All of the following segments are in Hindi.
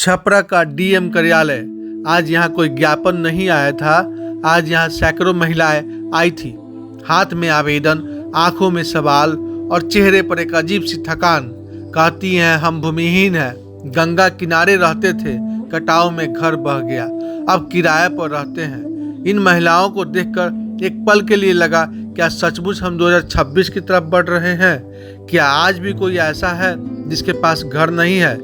छपरा का डीएम कार्यालय। आज यहाँ कोई ज्ञापन नहीं आया था। आज यहाँ सैकड़ों महिलाएं आई थी, हाथ में आवेदन, आंखों में सवाल और चेहरे पर एक अजीब सी थकान। कहती हैं हम भूमिहीन हैं, गंगा किनारे रहते थे, कटाव में घर बह गया, अब किराए पर रहते हैं। इन महिलाओं को देखकर एक पल के लिए लगा, क्या सचमुच हम 2026 की तरफ बढ़ रहे हैं? क्या आज भी कोई ऐसा है जिसके पास घर नहीं है?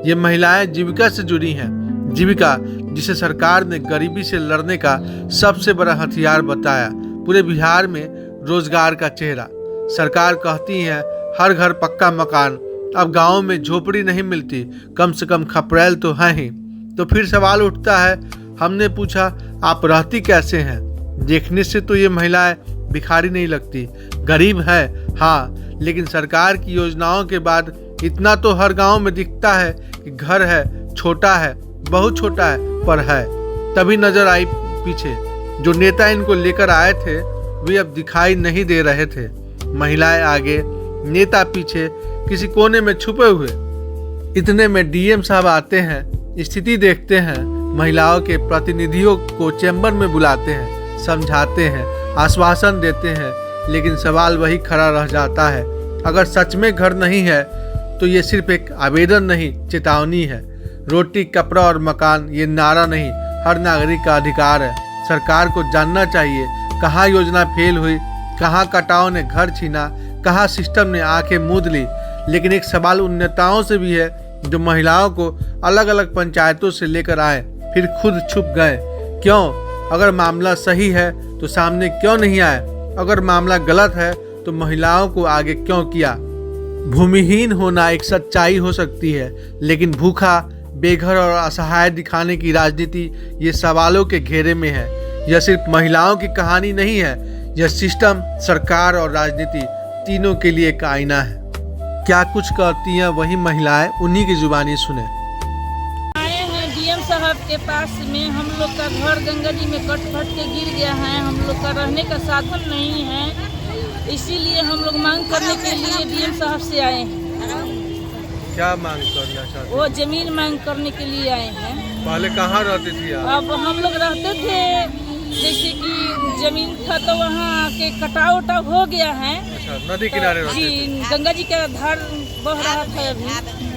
ये महिलाएं जीविका से जुड़ी हैं, जीविका जिसे सरकार ने गरीबी से लड़ने का सबसे बड़ा हथियार बताया। पूरे बिहार में रोजगार का चेहरा। सरकार कहती है हर घर पक्का मकान, अब गाँव में झोपड़ी नहीं मिलती, कम से कम खपरेल तो है ही। तो फिर सवाल उठता है, हमने पूछा आप रहती कैसे हैं? देखने से तो ये महिलाएं भिखारी नहीं लगती, गरीब है हाँ, लेकिन सरकार की योजनाओं के बाद इतना तो हर गांव में दिखता है कि घर है, छोटा है, बहुत छोटा है, पर है। तभी नजर आई पीछे, जो नेता इनको लेकर आए थे वे अब दिखाई नहीं दे रहे थे। महिलाएं आगे, नेता पीछे, किसी कोने में छुपे हुए। इतने में डीएम साहब आते हैं, स्थिति देखते हैं, महिलाओं के प्रतिनिधियों को चैम्बर में बुलाते हैं, समझाते हैं, आश्वासन देते हैं, लेकिन सवाल वही खड़ा रह जाता है। अगर सच में घर नहीं है तो ये सिर्फ एक आवेदन नहीं, चेतावनी है। रोटी, कपड़ा और मकान ये नारा नहीं, हर नागरिक का अधिकार है। सरकार को जानना चाहिए कहाँ योजना फेल हुई, कहाँ कटाव ने घर छीना, कहाँ सिस्टम ने आंखें मूंद ली। लेकिन एक सवाल उन नेताओं से भी है जो महिलाओं को अलग अलग पंचायतों से लेकर आए, फिर खुद छुप गए। क्यों? अगर मामला सही है तो सामने क्यों नहीं आए? अगर मामला गलत है तो महिलाओं को आगे क्यों किया? भूमिहीन होना एक सच्चाई हो सकती है, लेकिन भूखा, बेघर और असहाय दिखाने की राजनीति ये सवालों के घेरे में है। यह सिर्फ महिलाओं की कहानी नहीं है, यह सिस्टम, सरकार और राजनीति तीनों के लिए एक आईना है। क्या कुछ कहती हैं वही महिलाएं, उन्हीं की जुबानी सुने। आए हैं डीएम साहब के पास में, हम लोग का घर गंगा जी में कट फट के गिर गया है, हम लोग का रहने का साधन नहीं है, इसीलिए हम लोग मांग करने के लिए डीएम साहब से आए हैं। क्या मांग करना चाहते? वो जमीन मांग करने के लिए आए हैं। पहले कहाँ रहती थी आप? अब हम लोग रहते थे, जैसे कि जमीन था तो वहाँ के कटाव उटाव हो गया है। अच्छा, नदी किनारे रहते थे? गंगा जी का धार बह रहा था अभी।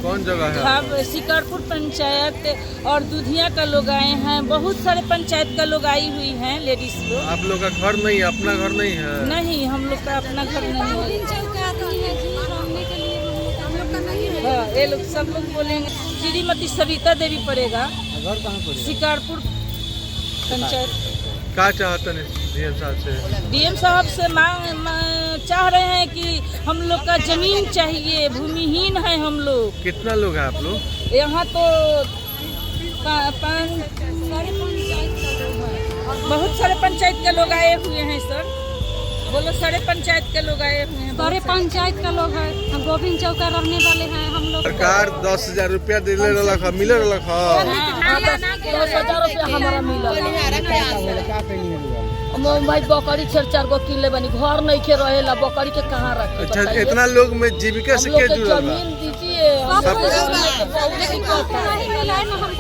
कौन जगह है? शिकारपुर पंचायत और दुधिया का लोग आए हैं, बहुत सारे पंचायत का लोग आई हुई हैं, लेडीज लोग। आप लोग का घर नहीं, अपना घर नहीं है? नहीं, हम लोग का अपना घर नहीं है। हाँ, ये लोग सब लोग बोलेंगे श्रीमती सविता देवी पड़ेगा। घर कहाँ पड़ेगा? शिकारपुर पंचायत। क्या चाहते हैं डीएम साहब से? डीएम साहब से चाह रहे हैं कि हम लोग का जमीन चाहिए, भूमिहीन है हम लोग। कितना लोग हैं आप लोग? यहाँ तो बहुत सारे पंचायत के लोग आए हुए हैं सर। बोलो, सारे पंचायत के लोग आए हुए हैं। सारे पंचायत का लोग है, हम गोविंद चौका रहने वाले हैं हम लोग। सरकार 10,000 रुपया मिले रहा। 10,000 रुपया हमारा मिला। भाई बकरी 4 गो किले बनी, घर नहीं के रहेला, बकरी के कहाँ रखे? अच्छा, इतना लोग में जीविका से क्या जुड़ा? जमीन दीजिए,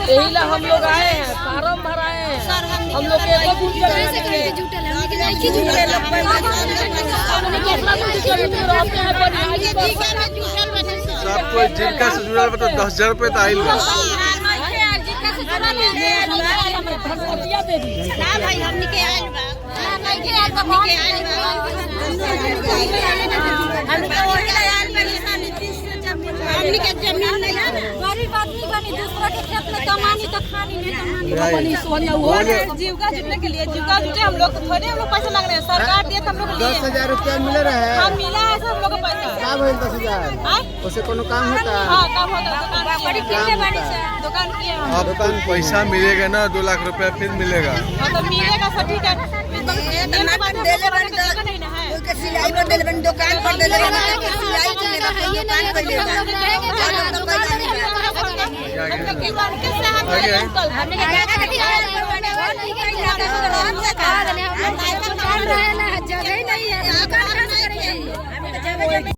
यही ला हम लोग आए हैं, फार्म भराए हैं। हम लोग सब कोई जीविका से जुड़ा तो 10,000 रुपये तो आइल। गरीब आदमी बनी, दूसरा के खेत में कमानी तो खानी जीविका जुटने के लिए जीविका जुटे हम लोग थोड़े, हम लोग पैसा लग रहे हैं, सरकार दिए हम लोग 10,000 रुपया मिल रहा है। हाँ, मिला है सब लोग को पैसा। क्या भाई 10,000? उससे कोनो काम होता है? हाँ, काम होता है। दुकान किए हैं। अब तो पैसा मिलेगा ना, 2 लाख रुपया फिर मिलेगा। हाँ, तो मिलेगा सब ठीक है। सिलाई पर दिले बन, दुकान पर दिले बन, सिलाई चलेगा, दुकान पर लेगा। जगह नहीं है।